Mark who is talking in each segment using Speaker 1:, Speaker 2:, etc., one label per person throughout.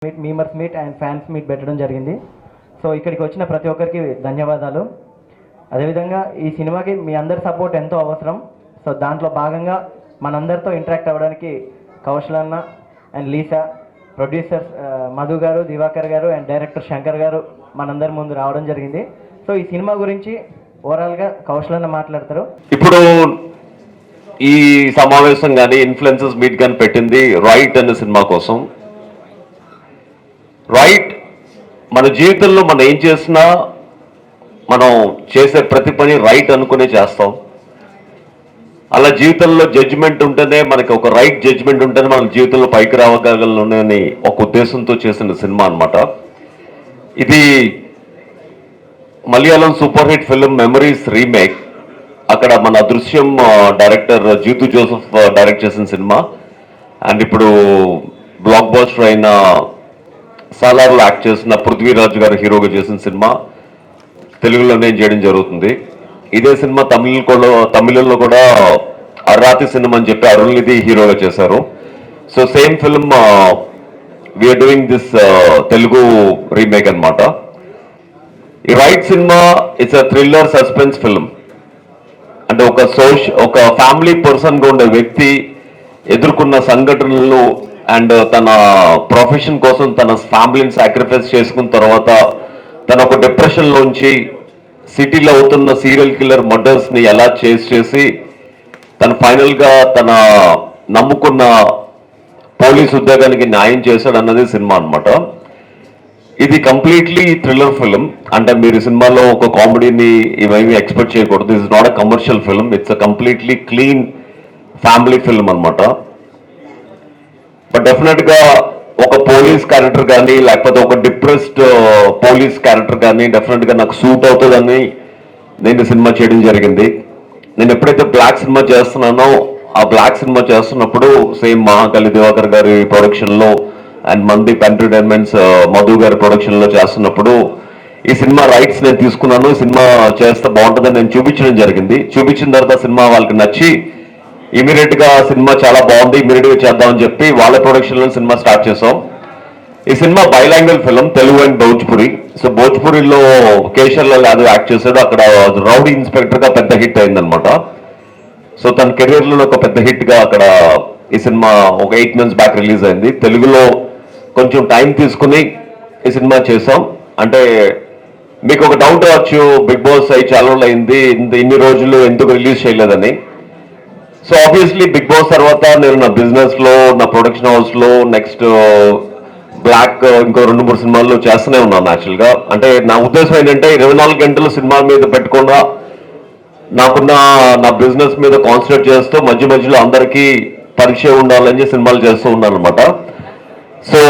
Speaker 1: Memers meet and fans meet పెట్టడం జరిగింది. So ఇక్కడికి వచ్చిన ప్రతి ఒక్కరికి ధన్యవాదాలు. అదేవిధంగా ఈ సినిమాకి మీ అందరి సపోర్ట్ ఎంతో అవసరం. సో దాంట్లో భాగంగా మనందరితో ఇంటరాక్ట్ అవ్వడానికి కౌశల్ అన్న అండ్ లీసా, ప్రొడ్యూసర్స్ మధు గారు, దివాకర్ గారు అండ్ డైరెక్టర్ శంకర్ గారు మనందరి ముందు రావడం జరిగింది. సో ఈ సినిమా గురించి ఓవరాల్గా కౌశల్ అన్న మాట్లాడతారు.
Speaker 2: ఇప్పుడు ఈ సమావేశం కానీ ఇన్ఫ్లుయెన్సర్స్ మీట్ కానీ పెట్టింది రైట్ అనే సినిమా కోసం. రైట్ మన జీవితంలో మనం ఏం చేసినా మనం చేసే ప్రతి పని రైట్ అనుకునే చేస్తాం. అలా జీవితంలో జడ్జిమెంట్ ఉంటేనే మనకి ఒక రైట్ జడ్జిమెంట్ ఉంటేనే మన జీవితంలో పైకి రావగలనని ఒక ఉద్దేశంతో చేసిన సినిమా అన్నమాట. ఇది Malayalam super hit film memories remake. అక్కడ మన దృశ్యం డైరెక్టర్ జీతు జోసెఫ్ డైరెక్ట్ చేసిన సినిమా. అండ్ ఇప్పుడు బ్లాక్ బస్టర్ అయిన సాలార్లో యాక్ట్ చేసిన పృథ్వీరాజ్ గారు హీరోగా చేసిన సినిమా తెలుగులోనే చేయడం జరుగుతుంది. ఇదే సినిమా తమిళంలో కూడా అర్రాతి సినిమా అని చెప్పి అరుణ్నిధి హీరోగా చేశారు. So same film we're doing this Telugu remake అనమాట. ఈ రైట్ సినిమా it's a thriller suspense film. అంటే ఒక ఫ్యామిలీ పర్సన్గా ఉండే వ్యక్తి ఎదుర్కొన్న సంఘటనలు అండ్ తన ప్రొఫెషన్ కోసం తన ఫ్యామిలీని సాక్రిఫైస్ చేసుకున్న తర్వాత తన ఒక డిప్రెషన్లోంచి సిటీలో అవుతున్న సీరియల్ కిల్లర్ మర్డర్స్ని ఎలా చేసి తను ఫైనల్గా తన నమ్ముకున్న పోలీస్ ఉద్యోగానికి న్యాయం చేశాడు అన్నది సినిమా అనమాట. ఇది కంప్లీట్లీ థ్రిల్లర్ ఫిల్మ్. అంటే మీరు సినిమాలో ఒక కామెడీని ఇవేమీ ఎక్స్పెక్ట్ చేయకూడదు. It's not a commercial film, it's a completely clean family film అనమాట. బట్ డెఫినెట్గా ఒక పోలీస్ క్యారెక్టర్ కానీ లేకపోతే ఒక డిప్రెస్డ్ పోలీస్ క్యారెక్టర్ కానీ డెఫినెట్గా నాకు సూట్ అవుతుందని నేను సినిమా చేయడం జరిగింది. నేను ఎప్పుడైతే బ్లాక్ సినిమా చేస్తున్నానో ఆ బ్లాక్ సినిమా చేస్తున్నప్పుడు సేమ్ మహాకాళి దివాకర్ గారి ప్రొడక్షన్లో అండ్ మందీప్ ఎంటర్టైన్మెంట్స్ మధు గారి ప్రొడక్షన్లో చేస్తున్నప్పుడు ఈ సినిమా రైట్స్ నేను తీసుకున్నాను. సినిమా చేస్తే బాగుంటుందని నేను చూపించడం జరిగింది. చూపించిన తర్వాత సినిమా వాళ్ళకి నచ్చి ఇమీడియట్ గా సినిమా చాలా బాగుంది, ఇమీడియట్ గా చేద్దామని చెప్పి వాళ్ళ ప్రొడక్షన్ లో సినిమా స్టార్ట్ చేసాం. ఈ సినిమా bilingual film, Telugu and Bhojpuri. So భోజ్పురిలో కేశర్ లాల్ యాదవ్ యాక్ట్ చేశాడు. అక్కడ రౌడీ ఇన్స్పెక్టర్ గా పెద్ద హిట్ అయిందనమాట. సో తన కెరీర్ లో ఒక పెద్ద హిట్ గా అక్కడ ఈ సినిమా ఒక 8 months బ్యాక్ రిలీజ్ అయింది. తెలుగులో కొంచెం టైం తీసుకుని ఈ సినిమా చేసాం. అంటే మీకు ఒక డౌట్ రావచ్చు, బిగ్ బాస్ అయి చాలా రోజులు అయింది, ఇన్ని రోజులు ఎందుకు రిలీజ్ చేయలేదని. సో ఆబ్వియస్లీ బిగ్ బాస్ తర్వాత నేను నా బిజినెస్ లో, నా ప్రొడక్షన్ హౌస్ లో నెక్స్ట్ బ్లాక్ ఇంకో 2-3 సినిమాల్లో చేస్తూనే ఉన్నాను యాక్చువల్గా. అంటే నా ఉద్దేశం ఏంటంటే 24 గంటలు సినిమా మీద పెట్టకుండా నాకున్న నా బిజినెస్ మీద కాన్సన్ట్రేట్ చేస్తూ మధ్య మధ్యలో అందరికీ పరిచయం ఉండాలని సినిమాలు చేస్తూ ఉన్నాను అనమాట. సో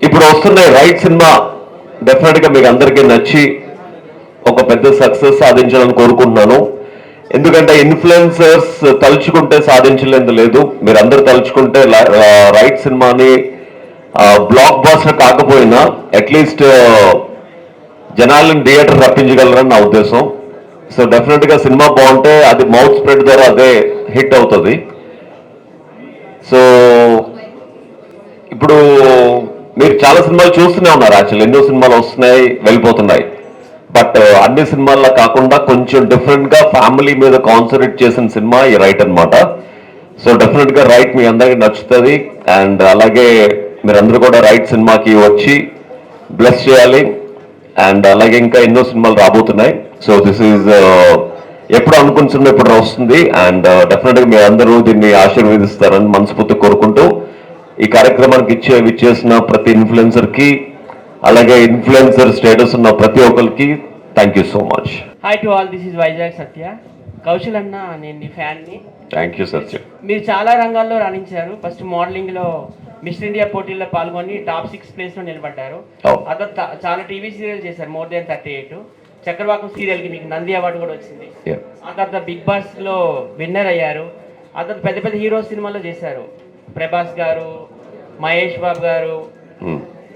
Speaker 2: ఇప్పుడు వస్తున్న రైట్ సినిమా డెఫినెట్గా మీకు అందరికీ నచ్చి ఒక పెద్ద సక్సెస్ సాధించాలని కోరుకుంటున్నాను. ఎందుకంటే ఇన్ఫ్లుయెన్సర్స్ తలుచుకుంటే సాధించలేదు లేదు, మీరు అందరూ తలుచుకుంటే రైట్ సినిమాని బ్లాక్ బాస్టర్ కాకపోయినా అట్లీస్ట్ జనాలను థియేటర్ రప్పించగలరని నా ఉద్దేశం. సో డెఫినెట్గా సినిమా బాగుంటే అది మౌత్ స్ప్రెడ్ ద్వారా అదే హిట్ అవుతుంది. సో ఇప్పుడు మీరు చాలా సినిమాలు చూస్తూనే ఉన్నారు. యాక్చువల్లీ ఎన్నో సినిమాలు వస్తున్నాయి, వెళ్ళిపోతున్నాయి. బట్ అన్ని సినిమాల్లో కాకుండా కొంచెం డిఫరెంట్ గా ఫ్యామిలీ మీద కాన్సన్ట్రేట్ చేసిన సినిమా ఈ రైట్ అనమాట. సో డెఫినెట్ గా రైట్ మీ అందరికి నచ్చుతుంది. అండ్ అలాగే మీరందరూ కూడా రైట్ సినిమాకి వచ్చి బ్లెస్ చేయాలి. అండ్ అలాగే ఇంకా ఎన్నో సినిమాలు రాబోతున్నాయి. సో దిస్ ఈజ్ ఎప్పుడు అనుకున్న సినిమా ఇప్పుడు వస్తుంది. అండ్ డెఫినెట్ గా మీరందరూ దీన్ని ఆశీర్వదిస్తారని మనస్ఫూర్తి కోరుకుంటూ ఈ కార్యక్రమానికి విచ్చేసిన ప్రతి ఇన్ఫ్లుయెన్సర్ కి అలాగే ఇన్ఫ్లుయెన్సర్ స్టేటస్ ఉన్న ప్రతి ఒక్కరికి thank you so much.
Speaker 3: Hi to all, this is Vizag Satya. Kaushal అన్న, నేను నీ ఫ్యాన్ని.
Speaker 2: థ్యాంక్ యూ సత్య.
Speaker 3: మీరు చాలా రంగాల్లో రాణించారు. ఫస్ట్ మోడలింగ్లో మిస్టర్ ఇండియా పోటీల్లో పాల్గొని టాప్ 6 ప్లేస్లో నిలబడ్డారు. అతను చాలా టీవీ సీరియల్ చేశారు, more than 38. చక్రవాకం సీరియల్కి మీకు నంది అవార్డు కూడా వచ్చింది. ఆ తర్వాత బిగ్ బాస్లో విన్నర్ అయ్యారు. అతను పెద్ద పెద్ద హీరో సినిమాలో చేశారు. ప్రభాస్ గారు, మహేష్ బాబు గారు,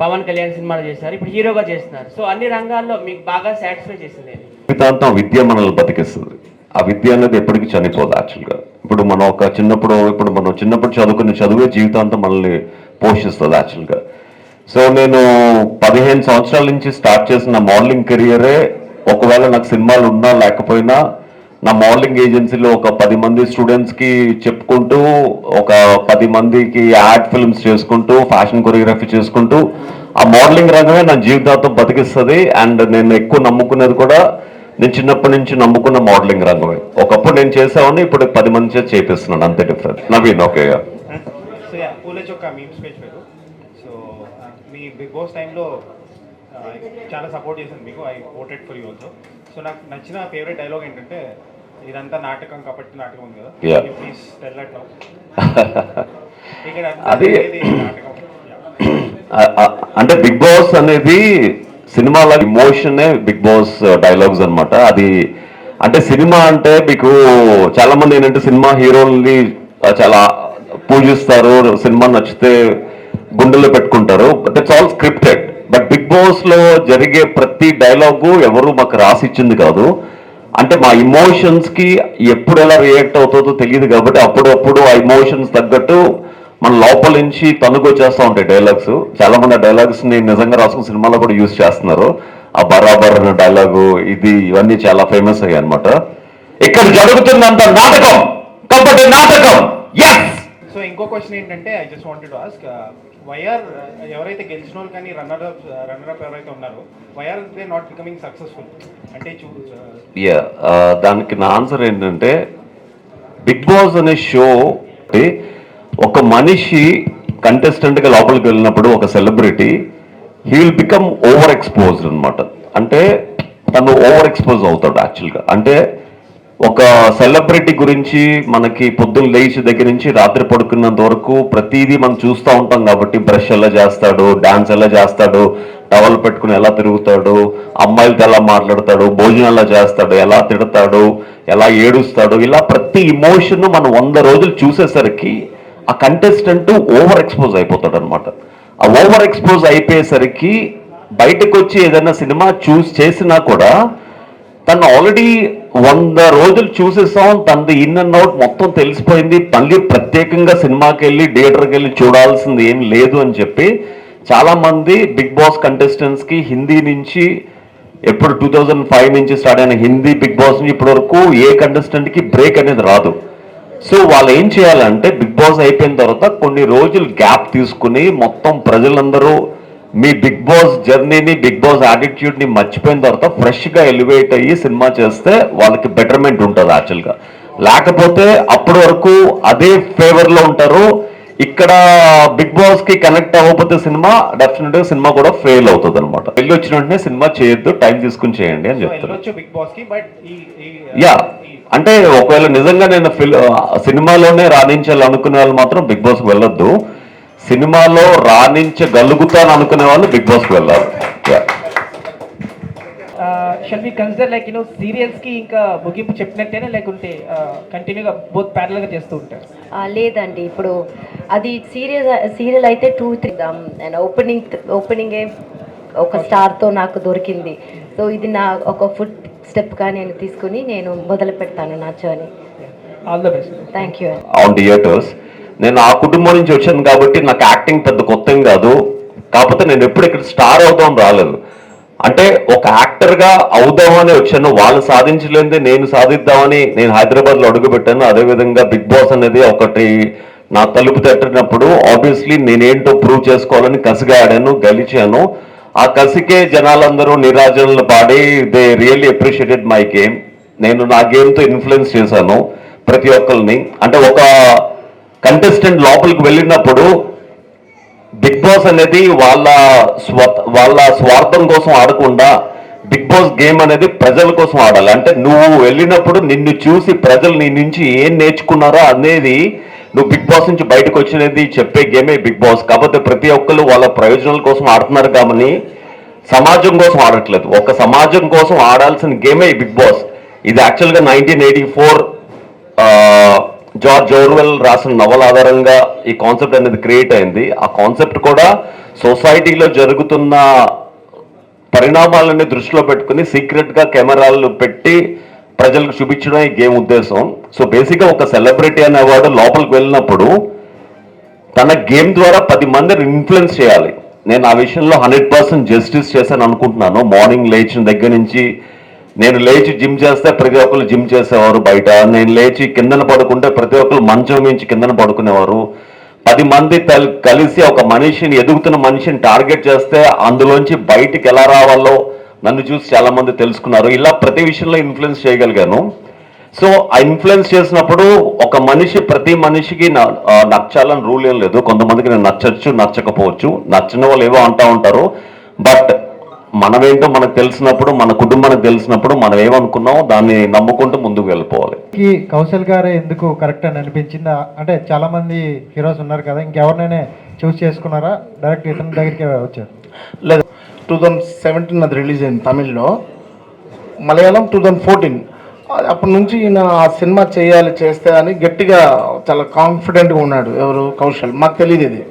Speaker 3: పవన్ కళ్యాణ్ సినిమాలు చేశారు. ఇప్పుడు హీరోగా చేస్తున్నారు. సో అన్ని రంగాల్లో మీకు బాగా సాటిస్ఫై చేసింది.
Speaker 2: జీవితాంతం విద్య మనల్ని బతికిస్తుంది. ఆ విద్య అనేది ఎప్పటికీ చనిపోదు యాక్చువల్గా. ఇప్పుడు మనం చిన్నప్పుడు చదువుకునే చదువే జీవితాంతం మనల్ని పోషిస్తుంది యాక్చువల్గా. సో నేను 15 సంవత్సరాల నుంచి స్టార్ట్ చేసిన మోడలింగ్ కెరియరే, ఒకవేళ నాకు సినిమాలు ఉన్నా లేకపోయినా నా మోడలింగ్ ఏజెన్సీలో ఒక 10 మంది స్టూడెంట్స్కి చెప్పుకుంటూ, ఒక 10 మందికి యాడ్ ఫిల్మ్స్ చేసుకుంటూ, ఫ్యాషన్ కొరియోగ్రఫీ చేసుకుంటూ ఆ మోడలింగ్ రంగమే నా జీవితాంతం బతికిస్తుంది. అండ్ నేను ఎక్కువ నమ్ముకునేది కూడా, నేను చిన్నప్పటి నుంచి నమ్ముకున్న మోడలింగ్ రంగమే. ఒకప్పుడు నేను చేసేవాడిని, ఇప్పుడు 10 మంది చేసి చేపిస్తున్నాను, అంతే డిఫరెన్స్. నవీన్ ఓకే.
Speaker 4: సో పూల చొక్క మీమ్స్ పేజ్ పెట్టు. సో మీ బిగ్ బాస్ టైంలో చాలా సపోర్ట్ చేశాను మీకు. I voted for you also. So నాకు నచ్చిన ఫేవరెట్ డైలాగ్ ఏంటంటే, ఇదంతా నాటకం కాబట్టి నాటకం ఉంది కదా,
Speaker 2: Yeah.
Speaker 4: Please tell that now. ఇక్కడ
Speaker 2: అది-
Speaker 4: నాటకం.
Speaker 2: అంటే బిగ్ బాస్ అనేది సినిమాల ఇమోషనే బిగ్ బాస్ డైలాగ్స్ అన్నమాట. అది అంటే సినిమా అంటే మీకు చాలా మంది ఏంటంటే సినిమా హీరోల్ని చాలా పూజిస్తారు, సినిమా నచ్చితే గుండెల్లో పెట్టుకుంటారు. But it's all scripted. But Bigg Boss లో జరిగే ప్రతి డైలాగు ఎవరు మాకు రాసి ఇచ్చింది కాదు. అంటే మా ఇమోషన్స్ కి ఎప్పుడు ఎలా రియాక్ట్ అవుతుందో తెలియదు కాబట్టి అప్పుడప్పుడు ఆ ఇమోషన్స్ తగ్గట్టు మన లోపల నుంచి తనుకొచ్చేస్తూ ఉంటాయి డైలాగ్స్. చాలా మంది ఆ డైలాగ్స్ ని నిజంగా రాసుకున్న సినిమాలో కూడా యూజ్ చేస్తున్నారు. ఆ బరాబర్ అనే డైలాగు ఇవన్నీ చాలా ఫేమస్ అయ్యాయి అనమాట. ఇక్కడ జరుగుతున్నంత నాటకం కాబట్టి నాటకం.
Speaker 4: సో ఇంకో క్వశ్చన్ ఏంటంటే, I just wanted to ask, why are ఎవరైతే గెలిచిన వాళ్ళు కానీ రన్నర్ అప్ ఎవరైతే ఉన్నారో, why are they not becoming successful అంటే
Speaker 2: దానికి నా ఆన్సర్ ఏంటంటే, బిగ్ బాస్ అనే షో ఒక మనిషి కంటెస్టెంట్ గా లోపలికి వెళ్ళినప్పుడు, ఒక celebrity he will become over exposed అనమాట. అంటే తను ఓవర్ ఎక్స్పోజ్ అవుతాడు యాక్చువల్గా. అంటే ఒక సెలబ్రిటీ గురించి మనకి పొద్దున్న లేచి దగ్గర నుంచి రాత్రి పడుకున్నంత వరకు ప్రతిదీ మనం చూస్తూ ఉంటాం కాబట్టి, బ్రష్ ఎలా చేస్తాడు, డాన్స్ ఎలా చేస్తాడు, టవల్ పెట్టుకుని ఎలా తిరుగుతాడు, అమ్మాయిలతో ఎలా మాట్లాడతాడు, భోజనం ఎలా చేస్తాడు, ఎలా తిడతాడు, ఎలా ఏడుస్తాడు, ఇలా ప్రతి ఇమోషన్ మనం 100 రోజులు చూసేసరికి ఆ కంటెస్టెంట్ ఓవర్ ఎక్స్పోజ్ అయిపోతాడు అనమాట. ఆ ఓవర్ ఎక్స్పోజ్ అయిపోయేసరికి బయటకు వచ్చి ఏదైనా సినిమా చేసినా కూడా తను ఆల్రెడీ 100 రోజులు చూసేసాం, తనది ఇన్ అండ్ అవుట్ మొత్తం తెలిసిపోయింది, మళ్ళీ ప్రత్యేకంగా సినిమాకి వెళ్ళి థియేటర్కి వెళ్ళి చూడాల్సింది ఏం లేదు అని చెప్పి చాలా మంది బిగ్ బాస్ కంటెస్టెంట్స్ కి హిందీ నుంచి ఎప్పుడు 2005 నుంచి స్టార్ట్ అయిన హిందీ బిగ్ బాస్ నుంచి ఇప్పటి వరకు ఏ కంటెస్టెంట్ కి బ్రేక్ అనేది రాదు. సో వాళ్ళు ఏం చేయాలంటే, బిగ్ బాస్ అయిపోయిన తర్వాత కొన్ని రోజులు గ్యాప్ తీసుకుని మొత్తం ప్రజలందరూ మీ బిగ్ బాస్ జర్నీని, బిగ్ బాస్ యాటిట్యూడ్ని మర్చిపోయిన తర్వాత ఫ్రెష్గా ఎలివేట్ అయ్యి సినిమా చేస్తే వాళ్ళకి బెటర్మెంట్ ఉంటుంది యాక్చువల్గా. లేకపోతే అప్పటి వరకు అదే ఫేవర్లో ఉంటారు. ఇక్కడ బిగ్ బాస్ కి కనెక్ట్ అవ్వకపోతే సినిమా డెఫినెట్గా సినిమా కూడా ఫెయిల్ అవుతుంది అనమాట. వెళ్ళి వచ్చిన వెంటనే సినిమా చేయొద్దు, టైం తీసుకుని చేయండి అని చెప్తారు.
Speaker 4: బిగ్ బాస్ కి బట్
Speaker 2: యా అంటే ఒకవేళ నిజంగా నేను సినిమాలోనే రాణించాలి అనుకునే వాళ్ళు మాత్రం బిగ్ బాస్కి వెళ్ళొద్దు. సినిమాలో రాణించగలుగుతాను అనుకునే వాళ్ళు బిగ్ బాస్కి వెళ్ళాలి.
Speaker 5: Shall we consider like serials కి ఇంకా ముగింపు చెప్పినట్టేనా, లేకుంటే కంటిన్యూగా బోత్ ప్యారల్ గా చేస్తూ ఉంటారు?
Speaker 6: లేదండి, ఇప్పుడు అది సీరియల్ అయితే 2-3 అండ్ ఓపెనింగ్ ఒక స్టార్తో నాకు దొరికింది. సో ఇది నా ఒక ఫుడ్ స్టెప్గా నేను తీసుకుని నేను మొదలు పెడతాను నా journey.
Speaker 5: All the best.
Speaker 6: Thank you.
Speaker 2: On theatres నేను ఆ కుటుంబం నుంచి వచ్చాను కాబట్టి నాకు యాక్టింగ్ పెద్ద కొత్త ఏం కాదు. కాకపోతే నేను ఎప్పుడు ఇక్కడ స్టార్ అవుదాం రాలేదు. అంటే ఒక యాక్టర్గా అవుదామని వచ్చాను. వాళ్ళు సాధించలేదే నేను సాధిద్దామని నేను హైదరాబాద్లో అడుగుపెట్టాను. అదేవిధంగా బిగ్ బాస్ అనేది ఒకటి నా తలుపు తట్టినప్పుడు ఆబ్వియస్లీ నేనేంటో ప్రూవ్ చేసుకోవాలని కసిగా ఆడాను, గెలిచాను. ఆ కసికే జనాలందరూ నిరాజనలు పాడి they really appreciated my game. నేను నా గేమ్తో ఇన్ఫ్లుయెన్స్ చేశాను ప్రతి ఒక్కరిని. అంటే ఒక కంటెస్టెంట్ లోపలికి వెళ్ళినప్పుడు బిగ్ బాస్ అనేది వాళ్ళ స్వార్థం కోసం ఆడకుండా బిగ్ బాస్ గేమ్ అనేది ప్రజల కోసం ఆడాలి. అంటే నువ్వు వెళ్ళినప్పుడు నిన్ను చూసి ప్రజలు నీ నుంచి ఏం నేర్చుకున్నారో అనేది నువ్వు బిగ్ బాస్ నుంచి బయటకు వచ్చినది చెప్పే గేమే బిగ్ బాస్. కాకపోతే ప్రతి ఒక్కరు వాళ్ళ ప్రయోజనాల కోసం ఆడుతున్నారు కాబట్టి సమాజం కోసం ఆడట్లేదు. ఒక సమాజం కోసం ఆడాల్సిన గేమే బిగ్ బాస్. ఇది యాక్చువల్గా 1984 జార్జ్ ఆర్వెల్ రాసిన నవల ఆధారంగా ఈ కాన్సెప్ట్ అనేది క్రియేట్ అయింది. ఆ కాన్సెప్ట్ కూడా సొసైటీలో జరుగుతున్న పరిణామాలని దృష్టిలో పెట్టుకుని సీక్రెట్గా కెమెరాలు పెట్టి ప్రజలకు చూపించడం ఈ గేమ్ ఉద్దేశం. సో బేసిక్గా ఒక సెలబ్రిటీ అనేవాడు లోపలికి వెళ్ళినప్పుడు తన గేమ్ ద్వారా 10 మందిని ఇన్ఫ్లుయెన్స్ చేయాలి. నేను ఆ విషయంలో 100% జస్టిస్ చేశాను అనుకుంటున్నాను. మార్నింగ్ లేచిన దగ్గర నుంచి, నేను లేచి జిమ్ చేస్తే ప్రతి ఒక్కరు జిమ్ చేసేవారు బయట, నేను లేచి కిందన పడుకుంటే ప్రతి ఒక్కరు మంచం మించి కిందన పడుకునేవారు. 10 మంది కలిసి ఒక మనిషిని, ఎదుగుతున్న మనిషిని టార్గెట్ చేస్తే అందులోంచి బయటికి ఎలా రావాలో నన్ను చూసి చాలా మంది తెలుసుకున్నారు. ఇలా ప్రతి విషయంలో ఇన్ఫ్లుయెన్స్ చేయగలిగాను. సో ఆ ఇన్ఫ్లుయెన్స్ చేసినప్పుడు ఒక మనిషి, ప్రతి మనిషికి నచ్చాలని రూల్ ఏం లేదు. కొంతమందికి నేను నచ్చచ్చు, నచ్చకపోవచ్చు. నచ్చిన వాళ్ళు ఏవో అంటూ ఉంటారు. బట్ మనమేంటో మనకు తెలిసినప్పుడు, మన కుటుంబానికి తెలిసినప్పుడు మనం ఏమనుకున్నామో దాన్ని నమ్ముకుంటూ ముందుకు వెళ్ళిపోవాలి.
Speaker 7: కౌశల్ గారే ఎందుకు కరెక్ట్ అని అనిపించిందా? అంటే చాలా మంది హీరోస్ ఉన్నారు కదా, ఇంకెవరినైనా చూస్ చేసుకున్నారా? డైరెక్ట్ ఇతని దగ్గరికి వచ్చారు?
Speaker 8: లేదు, 2017 అది రిలీజ్ అయింది తమిళ్లో. మలయాళం 2014. అప్పటి నుంచి ఈయన ఆ సినిమా చేస్తే అని గట్టిగా చాలా కాన్ఫిడెంట్గా ఉన్నాడు. ఎవరు? కౌశల్. మాకు తెలియదు ఇది.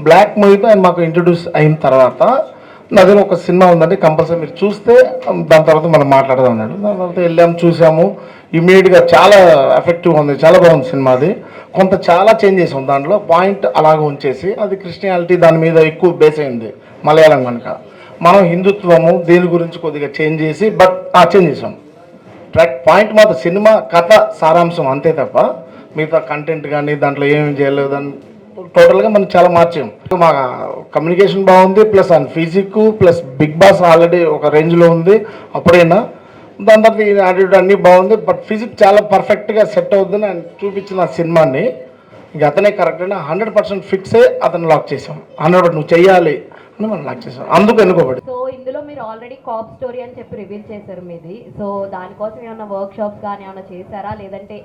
Speaker 8: బ్లాక్ మూవీతో ఆయన మాకు ఇంట్రడ్యూస్ అయిన తర్వాత, నాదే ఒక సినిమా ఉందంటే కంపల్సరీ మీరు చూస్తే దాని తర్వాత మనం మాట్లాడదాం అన్నాడు. దాని తర్వాత వెళ్ళాము, చూసాము. ఇమీడియట్గా చాలా ఎఫెక్టివ్గా ఉంది, చాలా బాగుంది సినిమా. అది కొంత చాలా చేంజ్ చేసాం దాంట్లో, పాయింట్ అలాగ ఉంచేసి. అది క్రిస్టియానిటీ దాని మీద ఎక్కువ బేస్ అయింది మలయాళం కనుక. మనం హిందుత్వము దీని గురించి కొద్దిగా చేంజ్ చేసి చేంజ్ చేసాం. పాయింట్ మాత్రం సినిమా కథ సారాంశం అంతే తప్ప మిగతా కంటెంట్ కానీ దాంట్లో ఏమేమి చేయలేదు అని టోటల్గా మనం చాలా మార్చాం. మా కమ్యూనికేషన్ బాగుంది, ప్లస్ ఆయన physique, plus Bigg Boss already ఒక రేంజ్లో ఉంది అప్పుడైనా. దాని తర్వాత ఈ యాటిట్యూడ్ అన్నీ బాగుంది. బట్ ఫిజిక్ చాలా పర్ఫెక్ట్గా సెట్ అవుతుందని ఆయన చూపించిన సినిమాని ఇంక అతనే కరెక్ట్ అని 100% ఫిక్స్ అయ్యి అతను లాక్ చేసాం. 100% నువ్వు చెయ్యాలి అని మనం లాక్ చేసాం. అందుకు ఎన్నుకోబడి.
Speaker 6: సో ఇందులో మీరు ఆల్రెడీ కాప్ స్టోరీ అని చెప్పి రివీల్ చేశారు మీది. సో దానికోసం ఏమైనా వర్క్ షాప్స్ కానీ ఏమైనా చేశారా? లేదంటే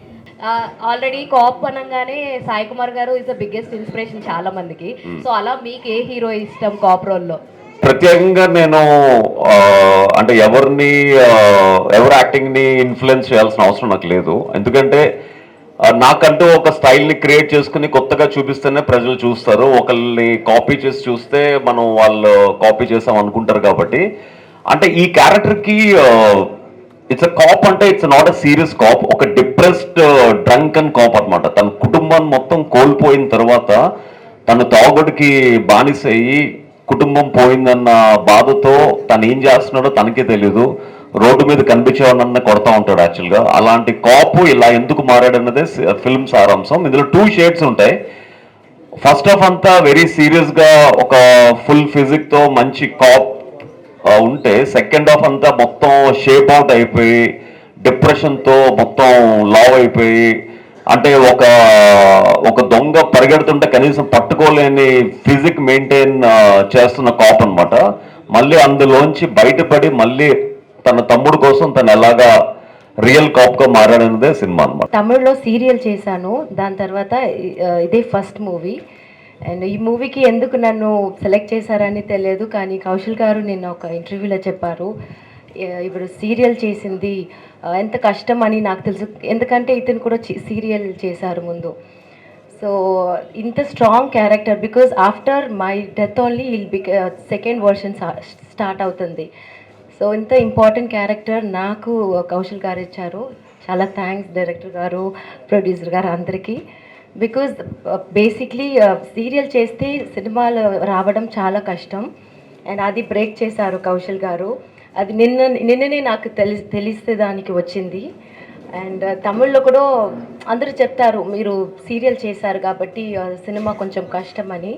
Speaker 6: ఆల్రెడీ కాప్ అనగానే సాయి కుమార్ గారు ఇస్ ద బిగ్గెస్ట్ ఇన్స్పిరేషన్ చాలా మందికి. సో అలా మీకు ఏ హీరో ఇష్టం కాప్ రోల్లో?
Speaker 2: ప్రత్యేకంగా నేను అంటే ఎవరు యాక్టింగ్ని ఇన్ఫ్లుయెన్స్ చేయాల్సిన అవసరం నాకు లేదు. ఎందుకంటే నాకంటూ ఒక స్టైల్ని క్రియేట్ చేసుకుని కొత్తగా చూపిస్తేనే ప్రజలు చూస్తారు. ఒకళ్ళని కాపీ చేసి చూస్తే మనం వాళ్ళు కాపీ చేసాం అనుకుంటారు. కాబట్టి అంటే ఈ క్యారెక్టర్కి ఇట్స్ అ కాప్ అంటే it's not a serious cop, ఒక డిప్రెస్డ్ డ్రంకన్ కాప్ అనమాట. తన కుటుంబాన్ని మొత్తం కోల్పోయిన తర్వాత తను తాగుడికి బానిస అయ్యి కుటుంబం పోయిందన్న బాధతో తను ఏం చేస్తున్నాడో తనకే తెలీదు. రోడ్డు మీద కనిపించేవాడినన్న కొడతా ఉంటాడు యాక్చువల్గా. అలాంటి కాపు ఇలా ఎందుకు మారాడన్నదే ఫిల్మ్ సారాంశం. ఇందులో 2 షేడ్స్ ఉంటాయి. ఫస్ట్ హాఫ్ అంతా వెరీ సీరియస్గా ఒక ఫుల్ ఫిజిక్తో మంచి కాప్ ఉంటే, సెకండ్ హాఫ్ అంతా మొత్తం షేప్ అవుట్ అయిపోయి డిప్రెషన్తో మొత్తం లావ్ అయిపోయి, అంటే ఒక దొంగ పరిగెడుతుంటే కనీసం పట్టుకోలేని ఫిజిక్ మెయింటైన్ చేస్తున్న కాప్ అనమాట. మళ్ళీ అందులోంచి బయటపడి మళ్ళీ తన తమ్ముడు కోసం తను ఎలాగా రియల్ కాప్ గా మారాడన్నదే సినిమా అనమాట.
Speaker 6: తమిళ్లో సీరియల్ చేశాను, దాని తర్వాత ఇదే ఫస్ట్ మూవీ. అండ్ ఈ మూవీకి ఎందుకు నన్ను సెలెక్ట్ చేశారని తెలియదు, కానీ కౌశల్ గారు నిన్న ఒక ఇంటర్వ్యూలో చెప్పారు, ఇప్పుడు సీరియల్ చేసింది ఎంత కష్టం అని నాకు తెలుసు, ఎందుకంటే ఇతను కూడా సీరియల్ చేశారు ముందు. సో ఇంత strong character, because after my death only second version start అవుతుంది. సో ఇంత ఇంపార్టెంట్ క్యారెక్టర్ నాకు కౌశల్ గారు ఇచ్చారు. చాలా థ్యాంక్స్ డైరెక్టర్ గారు, ప్రొడ్యూసర్ గారు అందరికీ. బికాజ్ బేసిక్లీ సీరియల్ చేస్తే సినిమాలు రావడం చాలా కష్టం, అండ్ అది బ్రేక్ చేశారు కౌశల్ గారు. అది నిన్ననే నాకు తెలిస్తే దానికి వచ్చింది. అండ్ తమిళ్లో కూడా అందరూ చెప్తారు మీరు సీరియల్ చేశారు కాబట్టి సినిమా కొంచెం కష్టం అని,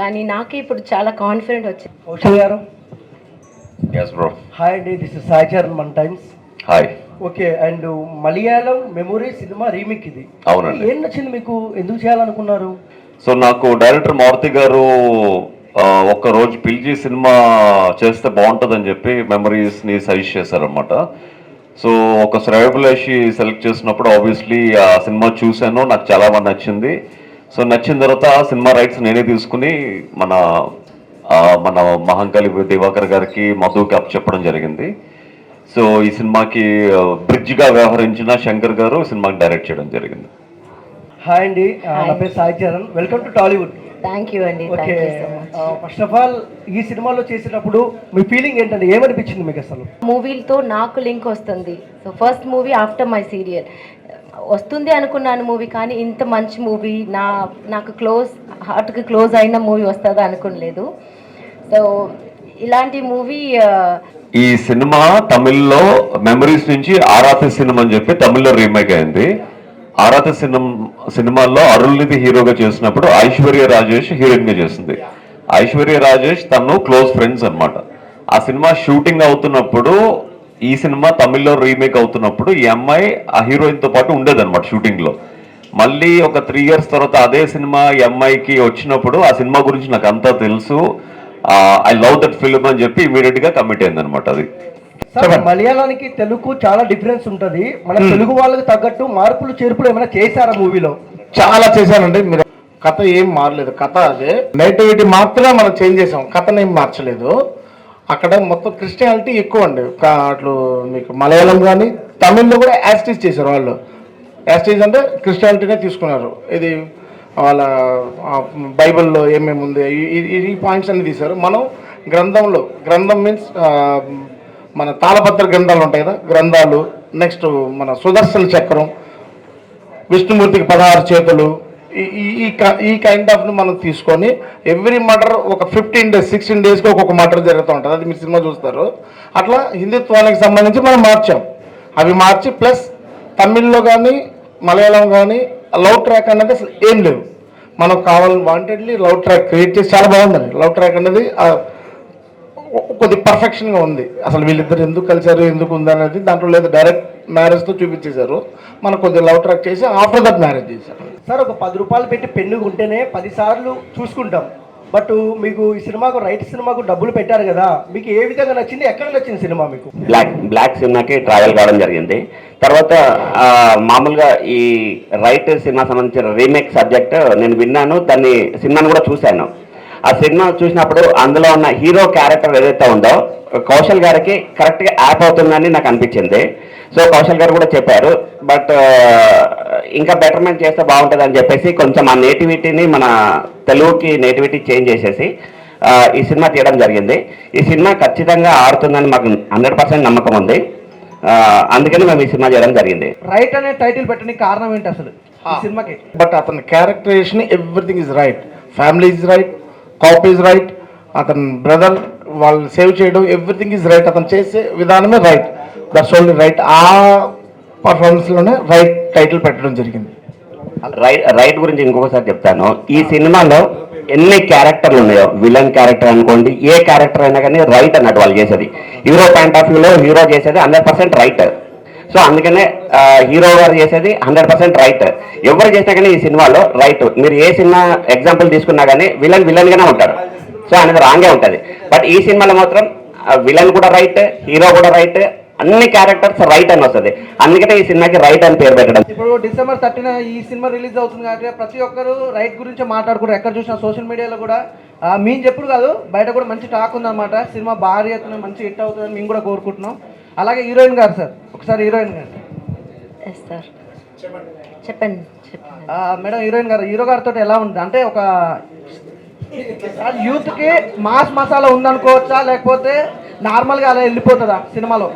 Speaker 6: కానీ నాకే ఇప్పుడు చాలా కాన్ఫిడెంట్ వచ్చింది.
Speaker 5: కౌశల్ గారు,
Speaker 2: yes bro,
Speaker 5: హాయ్ అండి, this is Sai Charan one times.
Speaker 2: Hi.
Speaker 5: Okay, and Malayalam memory cinema remake ఇది.
Speaker 2: అవునండి.
Speaker 5: ఏం నచ్చింది మీకు? ఎందుకు చేయాలనుకున్నారు?
Speaker 2: సో నాకు డైరెక్టర్ మారుతి గారు ఒక్క రోజు పిలిచి సినిమా చేస్తే బాగుంటుందని చెప్పి మెమరీస్ని సజెస్ట్ చేశారనమాట. సో ఒక శ్రేయభిలాషి సెలెక్ట్ చేసినప్పుడు ఆబ్వియస్లీ ఆ సినిమా చూశాను, నాకు చాలా బాగా నచ్చింది. సో నచ్చిన తర్వాత సినిమా రైట్స్ నేనే తీసుకుని మన మహంకాళి దివాకర్ గారికి, మధుకి అప్ చెప్పడం జరిగింది. సో ఈ సినిమాకి బ్రిడ్జ్గా వ్యవహరించిన శంకర్ గారు సినిమాకి డైరెక్ట్ చేయడం జరిగింది.
Speaker 5: హాయ్ అండి, నా పేరు Sai Charan, welcome to Tollywood.
Speaker 6: Thank you అండి.
Speaker 5: ఓకే, ఫస్ట్ ఆఫ్ ఆల్ ఈ సినిమాలో చేసేటప్పుడు మీ ఫీలింగ్ ఏంటంటే ఏమనిపించింది మీకు అసలు?
Speaker 6: మూవీలతో నాకు లింక్ వస్తుంది. So first movie after my serial వస్తుంది అనుకున్నాను మూవీ, కానీ ఇంత మంచి మూవీ నాకు హార్ట్కి క్లోజ్ అయిన మూవీ వస్తుందా అనుకోలేదు. సో ఇలాంటి మూవీ
Speaker 2: ఈ సినిమా తమిళ్లో మెమరీస్ నుంచి ఆరాతి సినిమా అని చెప్పి తమిళ్లో రీమేక్ అయింది. ఆరాతి సినిమాల్లో అరుణ్నిధి హీరోగా చేసినప్పుడు ఐశ్వర్య రాజేష్ హీరోయిన్ గా చేసింది. ఐశ్వర్య రాజేష్ తను క్లోజ్ ఫ్రెండ్స్ అన్నమాట. ఆ సినిమా షూటింగ్ అవుతున్నప్పుడు ఈ సినిమా తమిళ్లో రీమేక్ అవుతున్నప్పుడు ఈ అమ్మాయి ఆ హీరోయిన్ తో పాటు ఉండేదన్నమాట షూటింగ్ లో. మళ్ళీ ఒక 3 years తర్వాత అదే సినిమా ఈ అమ్మాయికి వచ్చినప్పుడు ఆ సినిమా గురించి నాకు అంతా తెలుసు, ఐ లవ్ దట్ ఫిల్మ్ అని చెప్పి ఇమీడియట్ గా కమిట్ అయింది అనమాట. అది
Speaker 9: సార్, మలయాళానికి తెలుగు చాలా డిఫరెన్స్ ఉంటది. మన తెలుగు వాళ్ళకి తగ్గట్టు మార్పులు చేర్పులు ఏమైనా చేశారా మూవీలో?
Speaker 8: చాలా చేశానండి. మీరు కథ ఏం మారలేదు, కథ అదే, నేటివిటీ మాత్రమే మనం చేంజ్ చేసాం, కథను ఏం మార్చలేదు. అక్కడ మొత్తం క్రిస్టియానిటీ ఎక్కువ అండి. అట్లు మీకు మలయాళం కానీ తమిళ్లో కూడా యాస్టీస్ చేశారు వాళ్ళు. యాస్టీస్ అంటే క్రిస్టియానిటీనే తీసుకున్నారు. ఇది వాళ్ళ బైబిల్లో ఏమేమి ఉంది ఈ పాయింట్స్ అన్ని తీశారు. మనం గ్రంథం మీన్స్ మన తాళపత్ర గ్రంథాలు ఉంటాయి కదా, గ్రంథాలు, నెక్స్ట్ మన సుదర్శన చక్రం, విష్ణుమూర్తికి 16 చేతులు, ఈ కైండ్ ఆఫ్ మనం తీసుకొని ఎవ్రీ మర్డర్ ఒక 15 days 16 daysకి ఒక్కొక్క మర్డర్ జరుగుతూ ఉంటుంది. అది మీరు సినిమా చూస్తారు. అట్లా హిందుత్వానికి సంబంధించి మనం మార్చాం. అవి మార్చి ప్లస్ తమిళ్లో కానీ మలయాళం కానీ లవ్ ట్రాక్ అనేది అసలు ఏం లేవు. మనకు కావాలని వాంటెడ్లీ లవ్ ట్రాక్ క్రియేట్ చేసి చాలా బాగుందండి. లవ్ ట్రాక్ అనేది కొద్ది పర్ఫెక్షన్గా ఉంది. అసలు వీళ్ళిద్దరు ఎందుకు కలిసారు, ఎందుకు ఉంది అనేది దాంట్లో లేదు. డైరెక్ట్ మ్యారేజ్తో చూపించేశారు. మనకు కొద్దిగా లవ్ ట్రాక్ చేసి ఆఫ్టర్ దట్ మ్యారేజ్ చేశారు.
Speaker 9: సార్, ఒక 10 రూపాయలు పెట్టి పెన్ను కొంటేనే 10 సార్లు చూసుకుంటాం. బట్ మీకు ఈ సినిమాకు సినిమాకు డబ్బులు పెట్టారు కదా, మీకు ఏ విధంగా నచ్చింది, ఎక్కడ నచ్చింది సినిమా మీకు?
Speaker 10: బ్లాక్ సినిమాకి ట్రావెల్ కావడం జరిగింది. తర్వాత మామూలుగా ఈ రైట్ సినిమా సంబంధించిన రీమేక్ సబ్జెక్ట్ నేను విన్నాను, దాన్ని సినిమాను కూడా చూశాను. ఆ సినిమా చూసినప్పుడు అందులో ఉన్న హీరో క్యారెక్టర్ ఏదైతే ఉందో కౌశల్ గారికి కరెక్ట్గా యాప్ అవుతుందని నాకు అనిపించింది. సో కౌశల్ గారు కూడా చెప్పారు, బట్ ఇంకా బెటర్మెంట్ చేస్తే బాగుంటుంది అని చెప్పేసి కొంచెం ఆ నేటివిటీని మన తెలుగుకి నేటివిటీ చేంజ్ చేసేసి ఈ సినిమా తీయడం జరిగింది. ఈ సినిమా ఖచ్చితంగా ఆడుతుందని మాకు 100% నమ్మకం ఉంది. అందుకని మేము ఈ సినిమా చేయడం జరిగింది.
Speaker 9: రైట్ అనే టైటిల్ పెట్టడానికి కారణం ఏంటి అసలు ఈ సినిమాకి?
Speaker 8: బట్ అతని characterisation everything is right, family is right, cop is right, అతని బ్రదర్ వాళ్ళు సేవ్ చేయడం ఎవ్రీథింగ్ ఇస్ రైట్. అతను చేసే విధానమే రైట్, దట్స్ ఓన్లీ రైట్. ఆ పర్ఫార్మెన్స్లోనే రైట్ టైటిల్ పెట్టడం జరిగింది.
Speaker 10: రైట్ గురించి ఇంకొకసారి చెప్తాను. ఈ సినిమాలో ఎన్ని క్యారెక్టర్లు ఉన్నాయో, విలన్ క్యారెక్టర్ అనుకోండి, ఏ క్యారెక్టర్ అయినా కానీ రైట్ అన్నట్టు వాళ్ళు చేసేది. హీరో పాయింట్ ఆఫ్ వ్యూలో హీరో చేసేది 100% రైట్. సో అందుకనే హీరో గారు చేసేది 100% రైట్. ఎవరు చేసినా కానీ ఈ సినిమాలో రైట్. మీరు ఏ సినిమా ఎగ్జాంపుల్ తీసుకున్నా కానీ విలన్గానే ఉంటాడు. సో అనేది రాంగే ఉంటుంది. బట్ ఈ సినిమాలో మాత్రం విలన్ కూడా రైట్, హీరో కూడా రైట్, అన్ని క్యారెక్టర్స్ రైట్ అని వస్తుంది. అందుకనే ఈ సినిమాకి రైట్ అని పేరు పెట్టడం.
Speaker 9: ఇప్పుడు December 13 ఈ సినిమా రిలీజ్ అవుతుంది కాబట్టి ప్రతి ఒక్కరు రైట్ గురించి మాట్లాడుకుంటారు. ఎక్కడ చూసినా సోషల్ మీడియాలో కూడా మేము చెప్పుడు కాదు, బయట కూడా మంచి టాక్ ఉందన్నమాట. సినిమా భారీ ఎత్తున మంచి హిట్ అవుతుందని మేము కూడా కోరుకుంటున్నాం. అలాగే హీరోయిన్ గారు సార్, ఒకసారి హీరోయిన్ గారు
Speaker 6: సార్ చెప్పండి.
Speaker 9: మేడం, హీరోయిన్ గారు హీరో గారితో ఎలా ఉంది? అంటే ఒక యూత్కి మాస్ మసాలా ఉందనుకోవచ్చా, లేకపోతే నార్మల్గా అలా వెళ్ళిపోతుందా సినిమాలో?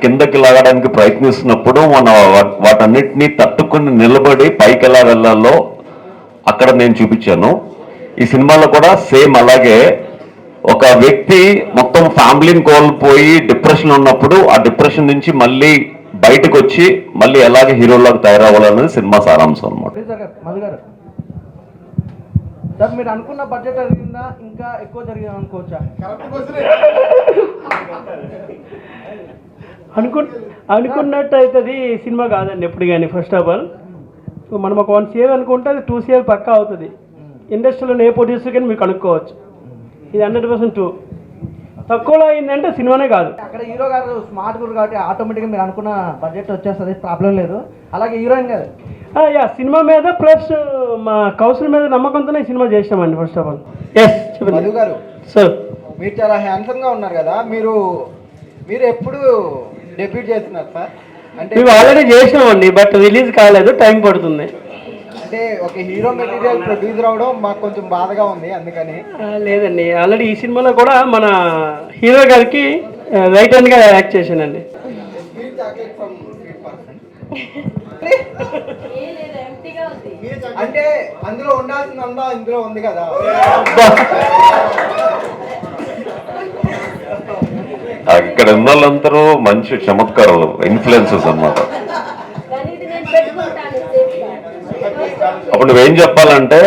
Speaker 2: కిందకి లాగడానికి ప్రయత్నిస్తున్నప్పుడు మన వాటన్నిటిని తట్టుకుని నిలబడి పైకి ఎలా వెళ్ళాలో అక్కడ నేను చూపించాను. ఈ సినిమాలో కూడా సేమ్ అలాగే ఒక వ్యక్తి మొత్తం ఫ్యామిలీని కోల్పోయి డిప్రెషన్ ఉన్నప్పుడు ఆ డిప్రెషన్ నుంచి మళ్ళీ బయటకు వచ్చి మళ్ళీ ఎలాగే హీరోలాగా తయారవ్వాలనేది సినిమా సారాంశం అనమాట.
Speaker 9: మధు గారు సార్, మీరు అనుకున్న బడ్జెట్ జరిగిందా, ఇంకా ఎక్కువ జరిగిందా అనుకోవచ్చా?
Speaker 11: అనుకున్నట్టు అవుతుంది సినిమా కాదండి ఎప్పుడు కానీ. ఫస్ట్ ఆఫ్ ఆల్ మనం ఒక 1 CR అనుకుంటే అది 2 CR పక్కా అవుతుంది. ఇండస్ట్రీలో ఏ ప్రొడ్యూసర్ కానీ మీరు కనుక్కోవచ్చు. ఇది 100% ట్రూ. తక్కువలో అయిందంటే సినిమానే కాదు.
Speaker 9: అక్కడ హీరో గారు స్మార్ట్ గురు కాబట్టి ఆటోమేటిక్గా మీరు అనుకున్న బడ్జెట్ వచ్చేస్తుంది, ప్రాబ్లం లేదు. అలాగే హీరోయిన్ గారు
Speaker 11: సినిమా మీద ప్లస్ మా కౌశల్ మీద నమ్మకంతోనే సినిమా చేసినామండి. ఫస్ట్ ఆఫ్ ఆల్
Speaker 9: మధు గారు
Speaker 11: సార్,
Speaker 9: మీరు చాలా హ్యాండ్సమ్గా ఉన్నారు కదా, మీరు ఎప్పుడు డెబ్యూట్ చేస్తున్నారు సార్? అంటే
Speaker 11: మేము ఆల్రెడీ చేసినామండి, బట్ రిలీజ్ కాలేదు, టైం పడుతుంది.
Speaker 9: అంటే ఒక హీరో మెటీరియల్ ప్రొడ్యూసర్ అవడం మాకు కొంచెం బాధగా ఉంది, అందుకని.
Speaker 11: లేదండి, ఆల్రెడీ ఈ సినిమాలో కూడా మన హీరో గారికి రైట్ హ్యాండ్గా యాక్ట్ చేశానండి.
Speaker 9: అంటే అందులో ఉండాల్సిందంతా ఇందులో ఉంది కదా.
Speaker 2: ఇక్కడ ఉన్న వాళ్ళందరూ మంచి చమత్కారాలు, ఇన్ఫ్లుయెన్సెస్ అన్నమాట. అప్పుడు నువ్వేం చెప్పాలంటే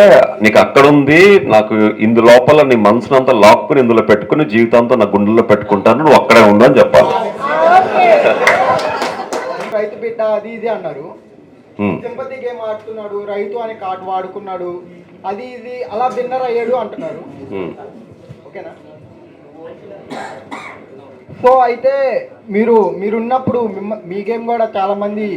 Speaker 2: నీకు అక్కడ ఉంది, నాకు ఇందు లోపల నీ మనసునంతా లాక్కుని ఇందులో పెట్టుకుని జీవితాంతం నా గుండెల్లో పెట్టుకుంటాను, నువ్వు అక్కడే ఉండని చెప్పాలి.
Speaker 9: రైతు బిడ్డ అది ఇది అన్నారు, సింపతి గేమ్ ఆడుతున్నాడు, రైతు అనే కార్డు వాడుకున్నాడు, అది ఇది అలా విన్నర్ అయ్యాడు అంటున్నారు. ఓకేనా? సో అయితే మీరున్నప్పుడు మీ గేమ్ కూడా చాలా మంది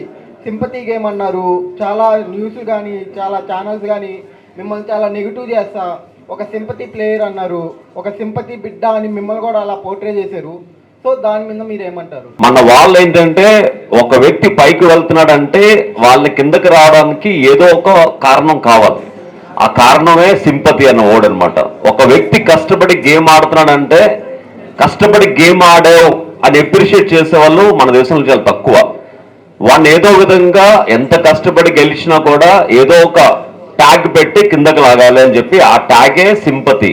Speaker 9: సింపతి గేమ్ అన్నారు, చాలా న్యూస్ కానీ చాలా ఛానల్స్ కానీ మిమ్మల్ని చాలా నెగిటివ్ చేస్తా, ఒక సింపతి ప్లేయర్ అన్నారు, ఒక సింపతి బిడ్డ అని మిమ్మల్ని కూడా అలా పోర్ట్రే చేశారు. సో దాని మీద మీరు ఏమంటారు?
Speaker 2: మన వాళ్ళు ఏంటంటే ఒక వ్యక్తి పైకి వెళ్తున్నాడంటే వాళ్ళని కిందకి రావడానికి ఏదో ఒక కారణం కావాలి. ఆ కారణమే సింపతి అన్న వర్డ్ అనమాట. ఒక వ్యక్తి కష్టపడి గేమ్ ఆడుతున్నాడంటే కష్టపడి గేమ్ ఆడావు అని అప్రిషియేట్ చేసే వాళ్ళు మన దేశంలో చాలా తక్కువ. వాడిని ఏదో విధంగా ఎంత కష్టపడి గెలిచినా కూడా ఏదో ఒక ట్యాగ్ పెట్టి కిందకి లాగాలి అని చెప్పి ఆ ట్యాగే సింపతి.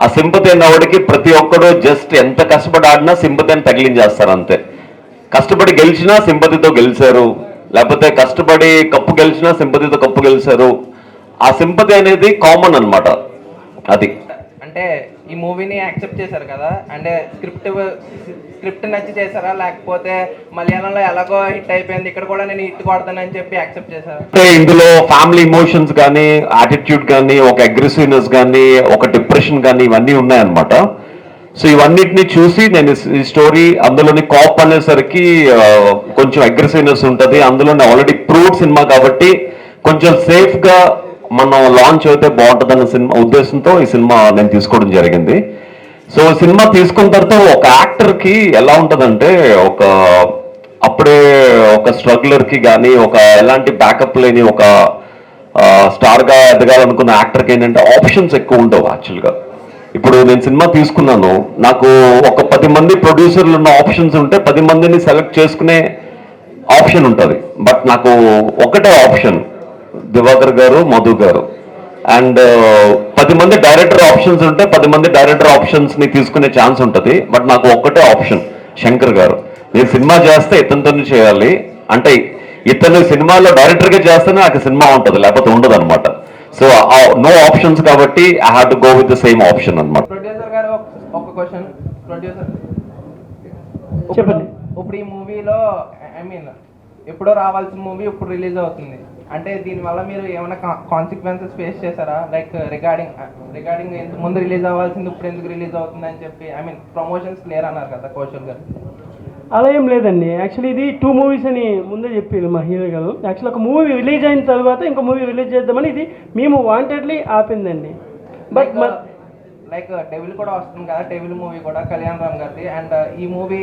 Speaker 2: ఆ సింపతి అన్నవాడికి ప్రతి ఒక్కడు జస్ట్ ఎంత కష్టపడి ఆడినా సింపతి అని తగిలించేస్తారు అంతే. కష్టపడి గెలిచినా సింపతితో గెలిచారు, లేకపోతే కష్టపడి కప్పు గెలిచినా సింపతితో కప్పు గెలిచారు. ఆ సింపతి అనేది కామన్ అన్నమాట. అది
Speaker 5: అంటే ఈ మూవీని యాక్సెప్ట్ చేశారు కదా, అంటే స్క్రిప్ట్ నచ్చి చేశారా, లేకపోతే మలయాళంలో ఎలాగో హిట్ అయిపోయింది ఇక్కడ కూడా నేను హిట్ కొడతానని చెప్పి యాక్సెప్ట్ చేశారు?
Speaker 2: అంటే ఇందులో ఫ్యామిలీ ఇమోషన్స్ కానీ, యాటిట్యూడ్ కానీ, ఒక అగ్రెసివ్నెస్ కానీ, ఒక డిప్రెషన్ కానీ ఇవన్నీ ఉన్నాయన్నమాట. సో ఇవన్నిటిని చూసి నేను ఈ స్టోరీ అందులోని కాప్ అనేసరికి కొంచెం అగ్రెసివ్నెస్ ఉంటుంది, అందులోనే ఆల్రెడీ ప్రూవ్డ్ సినిమా కాబట్టి కొంచెం సేఫ్గా మనం లాంచ్ అయితే బాగుంటుందన్న సినిమా ఉద్దేశంతో ఈ సినిమా నేను తీసుకోవడం జరిగింది. సో సినిమా తీసుకున్న తర్వాత ఒక యాక్టర్కి ఎలా ఉంటుందంటే అప్పుడే ఒక స్ట్రగ్లర్కి కానీ ఒక ఎలాంటి బ్యాకప్ లేని ఒక స్టార్గా ఎదగాలనుకున్న యాక్టర్కి ఏంటంటే ఆప్షన్స్ ఎక్కువ ఉండవు యాక్చువల్గా. ఇప్పుడు నేను సినిమా తీసుకున్నాను, నాకు ఒక 10 మంది ప్రొడ్యూసర్లు ఉన్న ఆప్షన్స్ ఉంటే 10 మందిని సెలెక్ట్ చేసుకునే ఆప్షన్ ఉంటుంది. బట్ నాకు ఒకటే ఆప్షన్, దివాకర్ గారు, మధు గారు. అండ్ 10 మంది డైరెక్టర్ ఆప్షన్స్ ఉంటే 10 మంది డైరెక్టర్ ఆప్షన్స్ ని తీసుకునే ఛాన్స్ ఉంటుంది. బట్ నాకు ఒక్కటే ఆప్షన్, శంకర్ గారు. నేను సినిమా చేస్తే ఇతనితోనే చేయాలి, అంటే ఇతను సినిమాలో డైరెక్టర్గా చేస్తేనే నాకు సినిమా ఉంటుంది, లేకపోతే ఉండదు అనమాట. సో నో ఆప్షన్స్ కాబట్టి I have to go with the same option అనమాట.
Speaker 5: ప్రొడ్యూసర్ గారు ఒక క్వశ్చన్, ప్రొడ్యూసర్
Speaker 11: చెప్పండి.
Speaker 5: ఇప్పుడు ఈ మూవీలో ఐ మీన్ ఎప్పుడో రావాల్సిన మూవీ ఇప్పుడు రిలీజ్ అవుతుంది, అంటే దీనివల్ల మీరు ఏమైనా కాన్సిక్వెన్సెస్ ఫేస్ చేశారా? లైక్ రిగార్డింగ్ ముందు రిలీజ్ అవ్వాల్సింది ఇప్పుడు ఎందుకు రిలీజ్ అవుతుంది అని చెప్పి, ఐ మీన్ ప్రమోషన్స్ క్లియర్ అన్నారు కదా కౌశల్ గారు.
Speaker 11: అలా ఏం లేదండి, యాక్చువల్లీ ఇది 2 మూవీస్ అని ముందే చెప్పారు మా హీరో గారు. యాక్చువల్లీ ఒక మూవీ రిలీజ్ అయిన తర్వాత ఇంకో మూవీ రిలీజ్ చేద్దామని ఇది మేము వాంటెడ్లీ ఆపిందండి. బట్
Speaker 5: లైక్ డెవిల్ కూడా వస్తుంది కదా, డెవిల్ మూవీ కూడా కళ్యాణ్ రామ్ గారిది, అండ్ ఈ మూవీ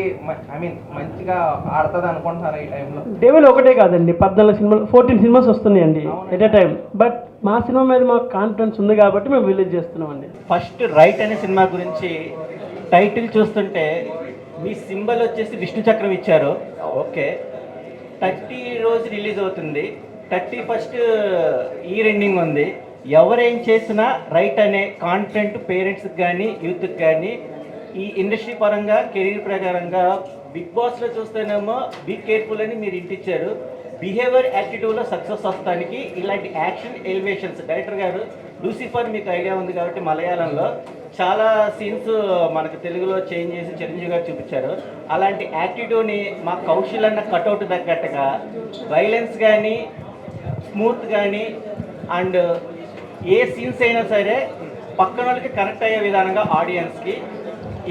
Speaker 5: ఐ మీన్ మంచిగా ఆడుతుంది అనుకుంటున్నారా ఈ టైంలో?
Speaker 11: డెవిల్ ఒకటే కాదండి, 14 సినిమాలు 14 సినిమాస్ వస్తున్నాయండి ఎట్ ఏ టైం. బట్ మా సినిమా మీద మాకు కాన్ఫిడెన్స్ ఉంది కాబట్టి మేము రిలీజ్ చేస్తున్నామండి.
Speaker 12: ఫస్ట్ రైట్ అనే సినిమా గురించి టైటిల్ చూస్తుంటే మీ సింబల్ వచ్చేసి విష్ణు చక్రం ఇచ్చారు. ఓకే, 30 రోజు రిలీజ్ అవుతుంది, 31st ఇయర్ ఎండింగ్ ఉంది. ఎవరేం చేసినా రైట్ అనే కాన్ఫిడెంట్ పేరెంట్స్కి కానీ యూత్కి కానీ ఈ ఇండస్ట్రీ పరంగా కెరీర్ ప్రకారంగా బిగ్ బాస్లో చూస్తేనేమో బీ కేర్ఫుల్ అని మీరు ఇంటిచ్చారు. బిహేవియర్ యాటిట్యూడ్లో సక్సెస్ వస్తానికి ఇలాంటి యాక్షన్ ఎలివేషన్స్ డైరెక్టర్ గారు లూసిఫర్ మీకు ఐడియా ఉంది కాబట్టి మలయాళంలో చాలా సీన్స్ మనకు తెలుగులో చేంజ్ చేసి చిరంజీవి గారు చూపించారు. అలాంటి యాటిట్యూడ్ని మా కౌశల్ అన్న కట్అవుట్ తగ్గట్టుగా వైలెన్స్ కానీ స్మూత్ కానీ అండ్ ఏ సీన్స్ అయినా సరే పక్కన వాళ్ళకి కనెక్ట్ అయ్యే విధానంగా ఆడియన్స్కి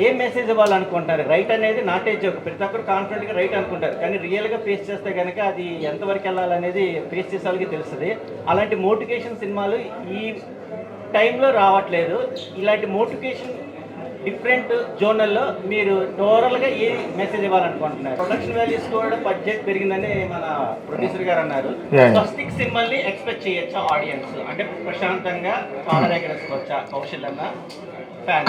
Speaker 12: ఏ మెసేజ్ ఇవ్వాలనుకుంటారు? రైట్ అనేది నాటే జోక్, ప్రతి ఒక్కరు కాన్ఫిడెంట్గా రైట్ అనుకుంటారు, కానీ రియల్గా ఫేస్ చేస్తే కనుక అది ఎంతవరకు వెళ్ళాలనేది ఫేస్ చేసే వాళ్ళకి తెలుస్తుంది. అలాంటి మోటివేషన్ సినిమాలు ఈ టైంలో రావట్లేదు. ఇలాంటి మోటివేషన్ డిఫరెంట్ జోనల్లో మీరు టోటల్గా ఏ మెసేజ్ ఇవ్వాలనుకుంటున్నారు? ప్రొడక్షన్ వాల్యూస్ కూడా బడ్జెట్ పెరిగిందని మన ప్రొడ్యూసర్ గారు అన్నారు. స్వస్తిక్ సినిమాల్ని ఎక్స్పెక్ట్ చేయొచ్చా ఆడియన్స్? అంటే ప్రశాంతంగా కాలర్ ఎగరేసుకోవచ్చా కౌశల్ అన్న?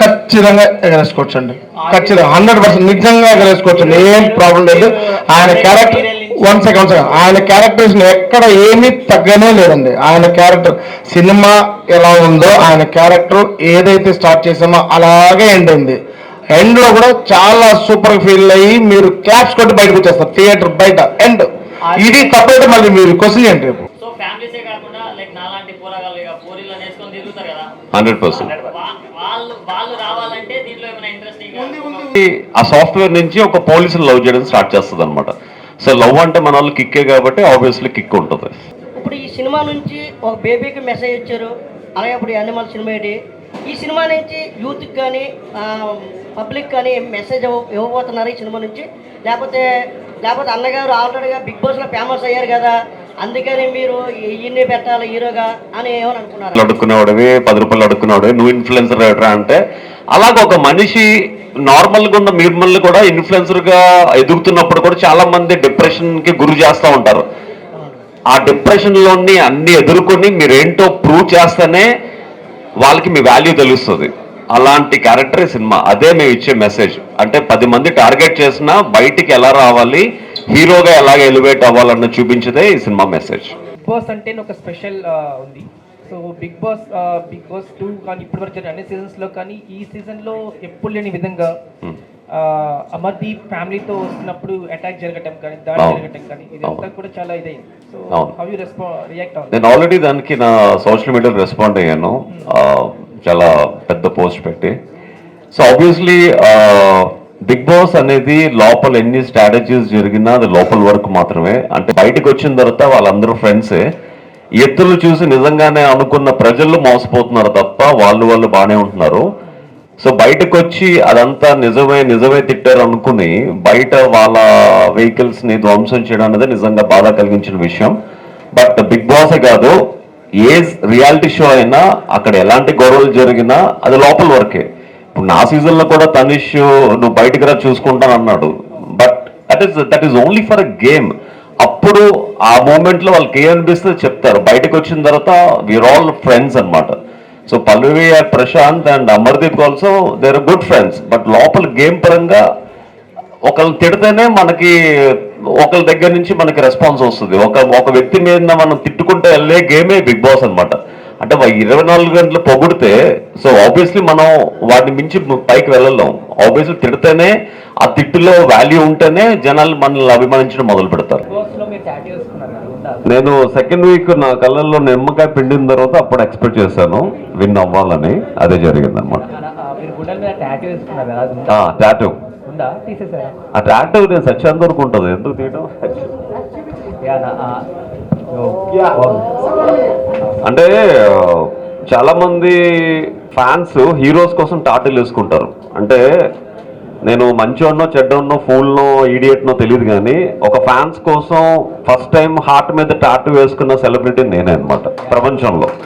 Speaker 8: ఖచ్చితంగా ఎగరేసుకోవచ్చు అండి, ఖచ్చితంగా 100% నిజంగా ఎగరేసుకోవచ్చు, ఏం ప్రాబ్లం లేదు. ఆయన క్యారెక్టర్ వన్ సెకండ్ ఆయన క్యారెక్టర్స్ ఎక్కడ ఏమీ తగ్గనే లేదండి. ఆయన క్యారెక్టర్ సినిమా ఎలా ఉందో ఆయన క్యారెక్టర్ ఏదైతే స్టార్ట్ చేసామో అలాగే ఎండ్ అయింది. ఎండ్లో కూడా చాలా సూపర్ ఫీల్ అయ్యి మీరు క్లాప్స్ కొట్టి బయటకు వచ్చేస్తారు థియేటర్ బయట. ఎండ్ ఇది తప్పైతే మళ్ళీ మీరు క్వశ్చన్ ఏంటి రేపు?
Speaker 13: సో ఫ్యామిలీసే కాకుండా లైక్ నాలాంటి పోరాగాళ్ళు ఇక పోరీలు వేసుకొని తిరుగుతారు కదా
Speaker 2: 100%.
Speaker 13: వాళ్ళు రావాలంటే దీంట్లో ఏమైనా ఇంట్రెస్టింగ్
Speaker 2: ఆ సాఫ్ట్వేర్ నుంచి ఒక పోలీసుని లవ్ చేయడం స్టార్ట్ చేస్తుంది అనమాట. సో లవ్ అంటే మన వాళ్ళు కిక్కే కాబట్టి ఆబ్వియస్లీ కిక్ ఉంటుంది.
Speaker 14: ఇప్పుడు ఈ సినిమా నుంచి ఒక బేబీకి మెసేజ్ ఇచ్చారు, అలాగే ఇప్పుడు యానిమల్ సినిమా ఏంటి, ఈ సినిమా నుంచి యూత్కి కానీ పబ్లిక్ కానీ మెసేజ్ ఇవ్వబోతున్నారు ఈ సినిమా నుంచి, లేకపోతే అన్నగారు ఆల్రెడీగా బిగ్ బాస్లో ఫేమస్ అయ్యారు కదా అందుకని మీరు ఇన్ని పెట్టాలి హీరోగా అని ఏమని అనుకున్నారు?
Speaker 2: అడుక్కునేవాడివి 10 రూపాయలు అడుక్కునేవాడివి నువ్వు ఇన్ఫ్లుయెన్సర్ ఎట్రా అంటే, అలాగ ఒక మనిషి నార్మల్గా ఉన్న మిమ్మల్ని కూడా ఇన్ఫ్లుయెన్సర్గా ఎదుగుతున్నప్పుడు కూడా చాలా మంది డిప్రెషన్కి గురి చేస్తూ ఉంటారు. ఆ డిప్రెషన్లోని అన్ని ఎదుర్కొని మీరేంటో ప్రూవ్ చేస్తేనే వాళ్ళకి మీ వాల్యూ తెలుస్తుంది. అలాంటి క్యారెక్టర్ సినిమా. అదే మేము ఇచ్చే మెసేజ్. అంటే 10 మంది టార్గెట్ చేసినా బయటికి ఎలా రావాలి, హీరోగా ఎలాగ ఎలివేట్ అవ్వాలన్న చూపించదే ఈ సినిమా మెసేజ్.
Speaker 5: బిగ్ బాస్ అంటే ఒక స్పెషల్ ఉంది. సో బిగ్ బాస్ 2 కానీ ఇప్పటి వరకు జరిగిన అన్ని సీజన్స్లో కానీ ఈ సీజన్లో ఎప్పుడు లేని విధంగా అమర్దీప్ ఫ్యామిలీతో వస్తున్నప్పుడు అటాక్ జరగటం కానీ దాడి జరగటం కానీ ఇదంతా కూడా చాలా ఇదైంది. సో హౌ యూ రియాక్ట్ అవుతుంది?
Speaker 2: నేను ఆల్రెడీ దానికి నా సోషల్ మీడియాలో రెస్పాండ్ అయ్యాను, చాలా పెద్ద పోస్ట్ పెట్టి. సో ఆబ్వియస్లీ బిగ్ బాస్ అనేది లోపల ఎన్ని స్ట్రాటజీస్ జరిగినా అది లోపల వరకు మాత్రమే. అంటే బయటకు వచ్చిన తర్వాత వాళ్ళందరూ ఫ్రెండ్సే. ఎత్తులు చూసి నిజంగానే అనుకున్న ప్రజలు మోసపోతున్నారు తప్ప వాళ్ళు బాగానే ఉంటున్నారు. సో బయటకు వచ్చి అదంతా నిజమే తిట్టారు అనుకుని బయట వాళ్ళ వెహికల్స్ని ధ్వంసం చేయడం అనేది నిజంగా బాధ కలిగించిన విషయం. బట్ బిగ్ బాసే కాదు, ఏ రియాలిటీ షో అయినా అక్కడ ఎలాంటి గొడవలు జరిగినా అది లోపల వరకే. ఇప్పుడు నా సీజన్లో కూడా తనిష్ నువ్వు బయటకు రా చూసుకుంటాను అన్నాడు. But that is only for a game. అప్పుడు ఆ మూమెంట్లో వాళ్ళకి ఏమనిపిస్తే చెప్తారు. బయటకు వచ్చిన తర్వాత వీఆర్ ఆల్ ఫ్రెండ్స్ అనమాట. So Pallavi and Prashanth and Amardeep also they are good friends. But లోపల గేమ్ పరంగా ఒకళ్ళు తిడితేనే మనకి ఒకరి దగ్గర నుంచి మనకి రెస్పాన్స్ వస్తుంది. ఒక వ్యక్తి మీద మనం తిట్టుకుంటే వెళ్ళే గేమే బిగ్ బాస్ అనమాట. అంటే 24 గంటలు పొగిడితే సో ఆబ్వియస్లీ మనం వాటిని మించి పైకి వెళ్ళలేం. ఆబ్వియస్లీ తిడితేనే ఆ తిట్టులో వాల్యూ ఉంటేనే జనాలు మనల్ని అభిమానించడం మొదలు పెడతారు. నేను సెకండ్ వీక్ నా కళ్ళల్లో నిమ్మకాయ పిండిన తర్వాత అప్పుడు ఎక్స్పెక్ట్ చేశాను విన్ అవ్వాలని. అదే జరిగింది అనమాట. టాటూ ఆ టాటూ నేను సచ్చేంత వరకు ఉంటుంది. ఎందుకు తీయడం అంటే చాలా మంది ఫ్యాన్స్ హీరోస్ కోసం టాటూలు వేసుకుంటారు. అంటే నేను మంచోన్నో చెడ్డోన్నో ఫూల్నో ఈడియట్నో తెలియదు, కానీ ఒక ఫ్యాన్స్ కోసం ఫస్ట్ టైం హార్ట్ మీద టాటూ వేసుకున్న సెలబ్రిటీ నేనే అనమాట ప్రపంచంలో.